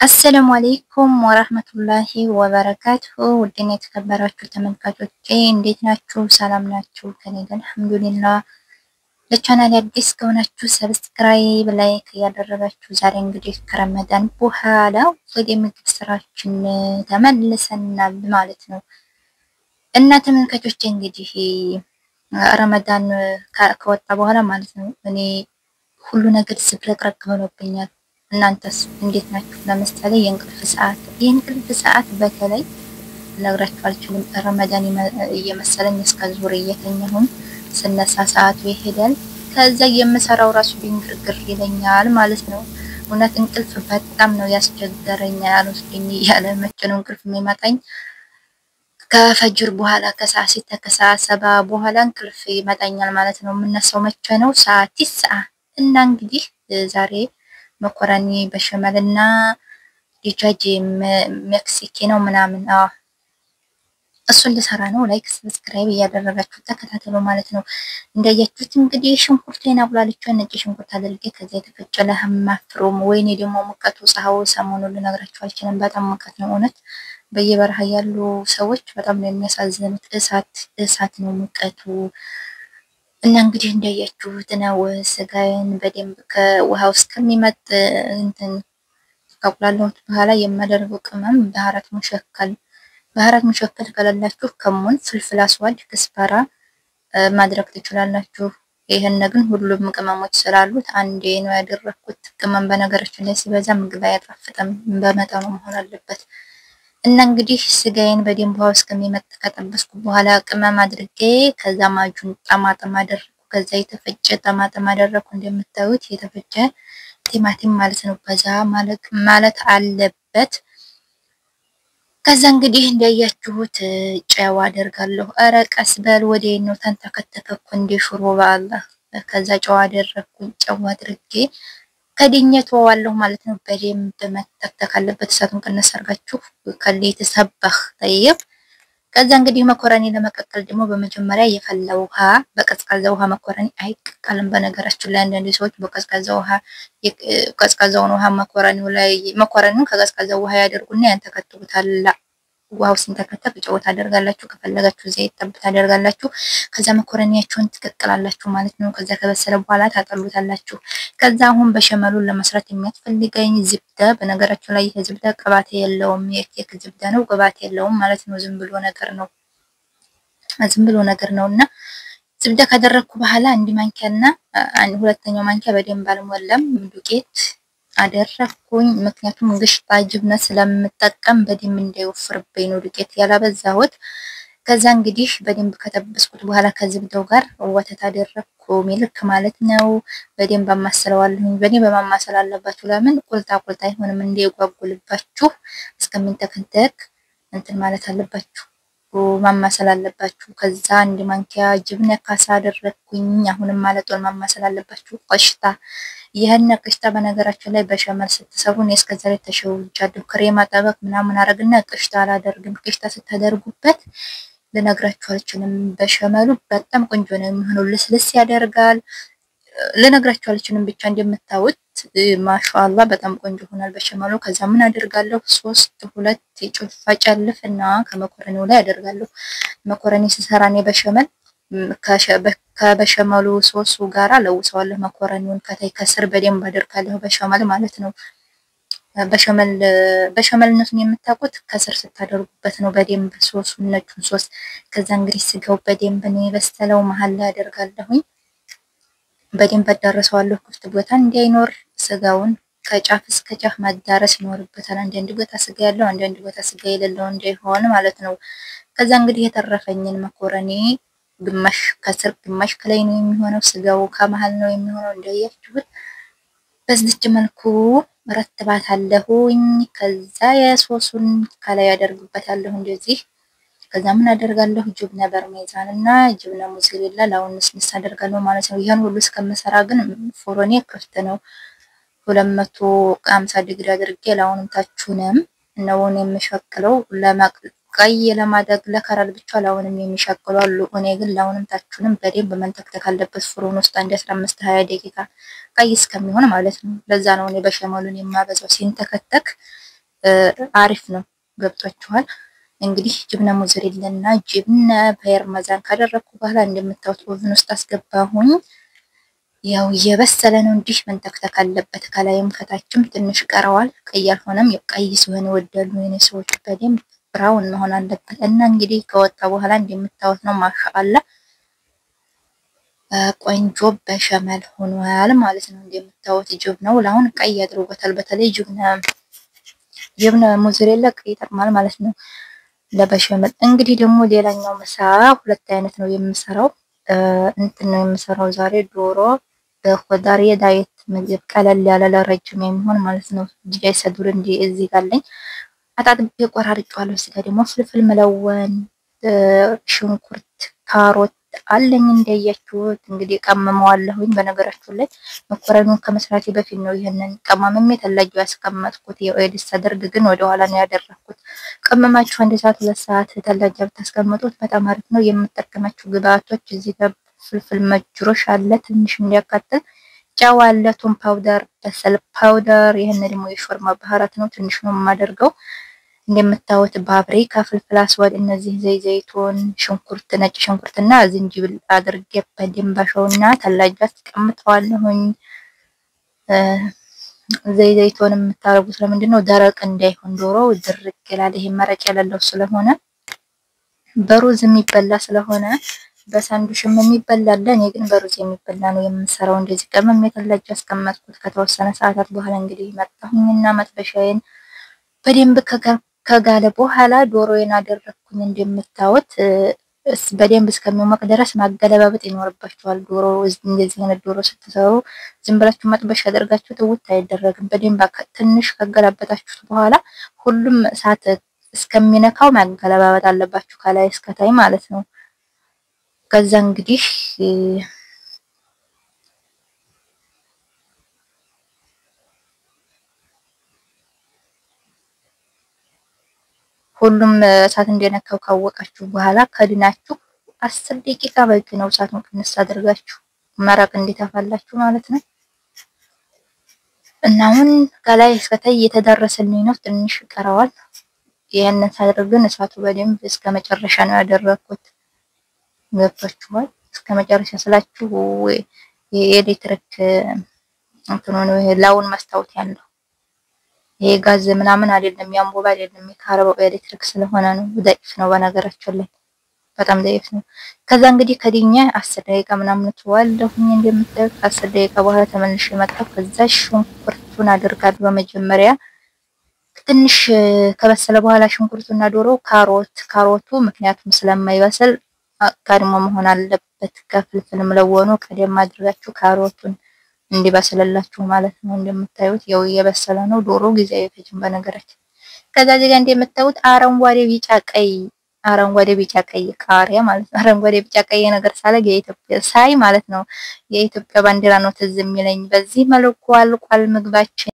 السلام عليكم ورحمة الله وبركاته ودنيا تكبراتو ተመልካቾቼ እንዴት ናችሁ ሰላም ናችሁ ከኔ ጋር አልহামዱሊላህ ለቻናሌ አዲስ ከሆናችሁ ሰብስክራይብ ላይክ ያደረጋችሁ ዛሬ እንግዲህ ከረመዳን በኋላ ወደ ምግብ ስራችን ተመልሰናል ማለት ነው እና ተመልካቾቼ እንግዲህ ረመዳን ከወጣ በኋላ ማለት ነው እኔ ሁሉ ነገር ዝብረቅረቅ ሆኖብኛል እናንተስ እንዴት ናችሁ ለምሳሌ የእንቅልፍ ሰዓት በተለይ ለግራችሁ አልችልም ረመዳን እየመሰለኝ እስከ ዙር እየተኛሁም ስነሳ ሰዓቱ ይሄዳል ከዛ የምሰራው ራሱ ድንግርግር ይለኛል ማለት ነው እውነት እንቅልፍ በጣም ነው ያስቸገረኛል ወስደኝ ያለ መቼ ነው እንቅልፍ የሚመጣኝ ከፈጅር በኋላ ከሰዓት 7 በኋላ እንቅልፍ ይመጣኛል ማለት ነው የምነሳው መቼ ነው ሰዓት 9 እና እንግዲህ ዛሬ መኮረኒ በሸመልና ዲጃጅ ሜክሲካኖ ምናምን እሱን ልሰራ ነው ላይክ ሰብስክራይብ ያደረጋችሁ ተከታተሉ ማለት ነው እንደያችሁት እንግዲህ ሽንኩርቴን አቁላልቼ ነጭ ሽንኩርት አድርጌ ከዛ የተፈጨ ለህም ማፍሮም ወይኔ ደግሞ ሙቀቱ ፀሐዩ ሰሞኑን ልነግራችሁ አልችልም በጣም ሙቀት ነው እውነት በየበረሃ ያሉ ሰዎች በጣም ነው የሚያሳዝኑት እሳት ነው ሙቀቱ እና እንግዲህ እንደያችሁት ነው ስጋዬን በደንብ ከውሃው እስከሚመጥ እንትን ካቁላላሁት በኋላ የማደርገው ቅመም ባህራት ሙሸከል ከሌላችሁ ከሙን ፍልፍል አስዋድ ከስፓራ ማድረግ ትችላላችሁ ይሄን ግን ሁሉም ቅመሞች ስላሉት አንዴ ነው ያደረኩት ቅመም በነገራችን ላይ ሲበዛ ምግብ አያጣፍጥም በመጠኑ መሆን አለበት እና እንግዲህ ስጋዬን በደንብ ውሃው እስከሚመጥ ከጠበስኩ በኋላ ቅመም አድርጌ ከዛ ማጁን ጠማጥም አደረኩ ከዛ የተፈጨ ጠማጥም አደረኩ እንደምታዩት የተፈጨ ቲማቲም ማለት ነው በዛ ማለት አለበት ከዛ እንግዲህ እንደያችሁት ጨው አደርጋለሁ አረቀስ በል ወዴት ነው ተንተከተከኩ እንደ ሽሮ በአላህ ከዛ ጨው አደረኩኝ ጨው አድርጌ ከድኘት ዋዋለሁ ማለት ነው በደንብ መተክተክ አለበት እሳቱን ቀነስ አርጋችሁ ከሌት ሰበህ ጠይብ ከዛ እንግዲህ መኮረኒ ለመቀቀል ደግሞ በመጀመሪያ የፈላ ውሃ በቀዝቃዛ ውሃ መኮረኒ አይቀቀልም በነገራችን ላይ አንዳንድ ሰዎች በቀዝቃዛ ውሃ ቀዝቃዛውን ውሃ መኮረኒውን ከቀዝቃዛ ውሃ ያደርጉና ያንተከትኩታል ውሃው ሲንተከተክ ጨው ታደርጋላችሁ ከፈለጋችሁ ዘይት ጠብ ታደርጋላችሁ ከዛ መኮረኒያችሁን ትቀቅላላችሁ ማለት ነው ከዛ ከበሰለ በኋላ ታጠሉታላችሁ ከዛ አሁን በሸመሉን ለመስራት የሚያስፈልገኝ ዝብዳ በነገራችን ላይ ይሄ ዝብዳ ቅባት የለውም የኬክ ዝብዳ ነው ቅባት የለውም ማለት ነው ዝም ብሎ ነገር ነውና ዝብዳ ካደረኩ በኋላ አንድ ማንኪያና ሁለተኛው ማንኪያ በደንብ አልሞላም ዱቄት አደረኩኝ ምክንያቱም ግሽጣ ጅብነ ስለምጠቀም በደንብ እንዳይወፍርብኝ ነው ዱቄት ያላበዛሁት ከዛ እንግዲህ በደንብ ከተበስኩት በኋላ ከዝብዳው ጋር ወተት አደረኩ ሚልክ ማለት ነው በደንብ አማስለዋለሁ በደንብ ማማሰል አለባችሁ ለምን ቁልጣ ይሆንም እንዳይጓጉልባችሁ እስከሚንተከተክ እንትን ማለት አለባችሁ ማማሰል አለባችሁ ከዛ አንድ ማንኪያ ጅብነ ካሳ አደረኩኝ አሁንም ማለቶን ማማሰል አለባችሁ ቆሽታ ይሄን ቀሽታ በነገራችን ላይ በሸመል ስትሰሩን እስከዛሬ ተሸውጃለሁ ክሬማ ጠበቅ ምናምን አረግና ቀሽታ አላደርግም ቀሽታ ስታደርጉበት ለነግራችሁ አልችልም በሸመሉ በጣም ቆንጆ ነው የሚሆነው ልስልስ ያደርጋል ለነግራችሁ አልችልም ብቻ እንደምታውት ማሻአላ በጣም ቆንጆ ሆናል በሸመሉ ከዛ ምን አደርጋለሁ 2 የጭልፋ ጨልፍና ከመኮረኒው ላይ አደርጋለሁ መኮረኒ ስሰራኔ በሸመል ከበሸመሉ ሶሱ ጋራ ለውሰዋለሁ መኮረኒውን ከስር በደንብ አደርጋለሁ በሸመል ማለት ነው በሸመልነቱን የምታውቁት ከስር ስታደርጉበት ነው በደንብ ሶሱን ነጩን ሶስ ከዛ እንግዲህ ስጋው በደንብ ነው የበሰለው መሃል ላይ አደርጋለሁኝ በደንብ አዳርሰዋለሁ ክፍት ቦታ እንዳይኖር ስጋውን ከጫፍ እስከ ጫፍ ማዳረስ ይኖርበታል አንዳንድ ቦታ ስጋ ያለው አንዳንድ ቦታ ስጋ የሌለው እንዳይሆን ማለት ነው ከዛ እንግዲህ የተረፈኝን መኮረኒ ግማሽ ከስር ግማሽ ከላይ ነው የሚሆነው ስጋው ከመሃል ነው የሚሆነው እንደያችሁት በዚህ መልኩ ረትባታለሁኝ ከዛ የሶሱን ከላይ ያደርግበታለሁ እንደዚህ ከዛ ምን አደርጋለሁ ጅብነ በርሜዛንና ጅብነ ሙዝሊላ ላውንስ አደርጋለሁ ማለት ነው ይሄን ሁሉ እስከምሰራ ግን ፎሮኔ ክፍት ነው 250 ዲግሪ አድርጌ ላውንም ታቹንም ነው የምሸክለው ቀይ ለማድረግ ለከረል ብቻ ላውንም የሚሸክለው አሉ እኔ ግን ላውንም ታቹንም በደንብ መንተክተክ አለበት ፍሩን ውስጥ አንድ 15 20 ደቂቃ ቀይ እስከሚሆን ማለት ነው ለዛ ነው እኔ በሸመሉን የማበዛው ሲንተከተክ አሪፍ ነው። ገብቷችኋል? እንግዲህ ጅብነ ሞዘሬላና ጅብነ ፓርሜዛን ካደረኩ በኋላ እንደምታዩት ኦቭን ውስጥ አስገባሁኝ። ያው እየበሰለ ነው። እንዲህ መንተክተክ አለበት ከላይም ከታችም ትንሽ ቀረዋል። ቀይ አልሆነም። ቀይ ሲሆን ይወዳሉ የኔ ሰዎች። በደንብ ብራውን መሆን አለበት እና እንግዲህ ከወጣ በኋላ እንደምታዩት ነው። ማሻአላ ቆንጆ በሸመል ሆኗል ማለት ነው። እንደምታዩት ጅብነው ለአሁን ቀይ አድርጎታል። በተለይ ጅብነ ሞዘሬላ ቀይ ይጠቅማል ማለት ነው ለበሸመል። እንግዲህ ደግሞ ሌላኛው ምሳ ሁለት አይነት ነው የምሰራው። እንትን ነው የምሰራው ዛሬ ዶሮ በኮዳሪ ዳይት ምግብ ቀለል ያለ ለረጅም የሚሆን ማለት ነው። ዲጃይ ሰዱር እንዲ እዚህ ጋለኝ አጣጥቤ ቆራርጬዋለሁ። እዚህ ጋር ደግሞ ፍልፍል መለወን፣ ሽንኩርት፣ ካሮት አለኝ እንደያችሁት። እንግዲህ ቀመመዋለሁኝ። በነገራችሁ ላይ መኮረኑን ከመስራቴ በፊት ነው ይሄንን ቀማምሜ ተላጅው ያስቀመጥኩት። የኦይልስ አደርግ ግን ወደ ኋላ ነው ያደረኩት። ቀመማችሁ አንድ ሰዓት 2 ሰዓት ተላጅ ብታስቀምጡት በጣም አሪፍ ነው። የምጠቀማችሁ ግብአቶች እዚህ ጋር ፍልፍል መጅሮሽ አለ ትንሽ እንዲያቃጥል፣ ጨው አለ፣ ቶም ፓውደር፣ በሰል ፓውደር። ይሄን ደግሞ የሾርማ ባህራት ነው ትንሽ ነው የማደርገው። እንደምታዩት ፓፕሪካ፣ ፍልፍል አስዋድ፣ እነዚህ ዘይቱን፣ ሽንኩርት፣ ነጭ ሽንኩርትና ዝንጅብል አድርጌ በደንብ አሸውና ተላጅ አስቀምጠዋለሁኝ። ዘይቱን የምታረጉት ለምንድን ነው? ደረቅ እንዳይሆን ዶሮው ድርቅ ይላል። ይሄ መረቅ የሌለው ስለሆነ በሩዝ የሚበላ ስለሆነ በሳንዱሽም የሚበላ አለ። እኔ ግን በሩዝ የሚበላ ነው የምሰራው። እንደዚህ ቀመም የተላጅ አስቀመጥኩት። ከተወሰነ ሰዓታት በኋላ እንግዲህ መጣሁኝና መጥበሻዬን በደንብ ከጋለ በኋላ ዶሮዬን አደረኩኝ። እንደምታዩት በደንብ እስከሚሞቅ ድረስ ማገለባበጥ ይኖርባችኋል። ዶሮ እንደዚህ አይነት ዶሮ ስትሰሩ ዝም ብላችሁ መጥበሻ አድርጋችሁ ትውት አይደረግም። በደንብ ትንሽ ከገለበጣችሁት በኋላ ሁሉም እሳት እስከሚነካው ማገለባበጥ አለባችሁ ከላይ እስከታይ ማለት ነው። ከዛ እንግዲህ ሁሉም እሳት እንደነካው ካወቃችሁ በኋላ ከድናችሁ 10 ደቂቃ በቂ ነው። እሳቱን ቅንስ አድርጋችሁ መረቅ እንዲተፋላችሁ ማለት ነው። እና አሁን ከላይ እስከታይ እየተዳረሰልኝ ነው። ትንሽ ይቀረዋል። ይሄንን ሳደርግ ግን እሳቱ በደንብ እስከ መጨረሻ ነው ያደረኩት። ገብቷችኋል? እስከ መጨረሻ ስላችሁ የኤሌክትሪክ እንትኑ ነው ይሄ ላውን መስታወት ያለው ይሄ ጋዝ ምናምን አይደለም፣ ያምቦባ አይደለም፣ የካርባው ኤሌክትሪክ ስለሆነ ነው። ዳይፍ ነው በነገራችን ላይ በጣም ዳይፍ ነው። ከዛ እንግዲህ ከዲኛ 10 ደቂቃ ምናምን ተዋለሁኝ። እንደምታዩት 10 ደቂቃ በኋላ ተመልሼ መጣሁ። ከዛ ሽንኩርቱን አድርጋለሁ በመጀመሪያ ትንሽ ከበሰለ በኋላ ሽንኩርቱና ዶሮ፣ ካሮቱ ምክንያቱም ስለማይበስል ቀድሞ መሆን አለበት። ከፍልፍል መለወኑ ቀደም አድርጋችሁ ካሮቱን እንዲበስልላችሁ ማለት ነው። እንደምታዩት ያው እየበሰለ ነው። ዶሮ ጊዜ አይፈጅም በነገራችን። ከዛ እዚህ ጋር እንደምታዩት አረንጓዴ ቢጫ ቀይ ቃሪያ ማለት ነው። አረንጓዴ ቢጫ ቀይ ነገር ሳለ የኢትዮጵያ ሳይ ማለት ነው የኢትዮጵያ ባንዲራ ነው ትዝ የሚለኝ። በዚህ መልኩ አልቋል ምግባችን።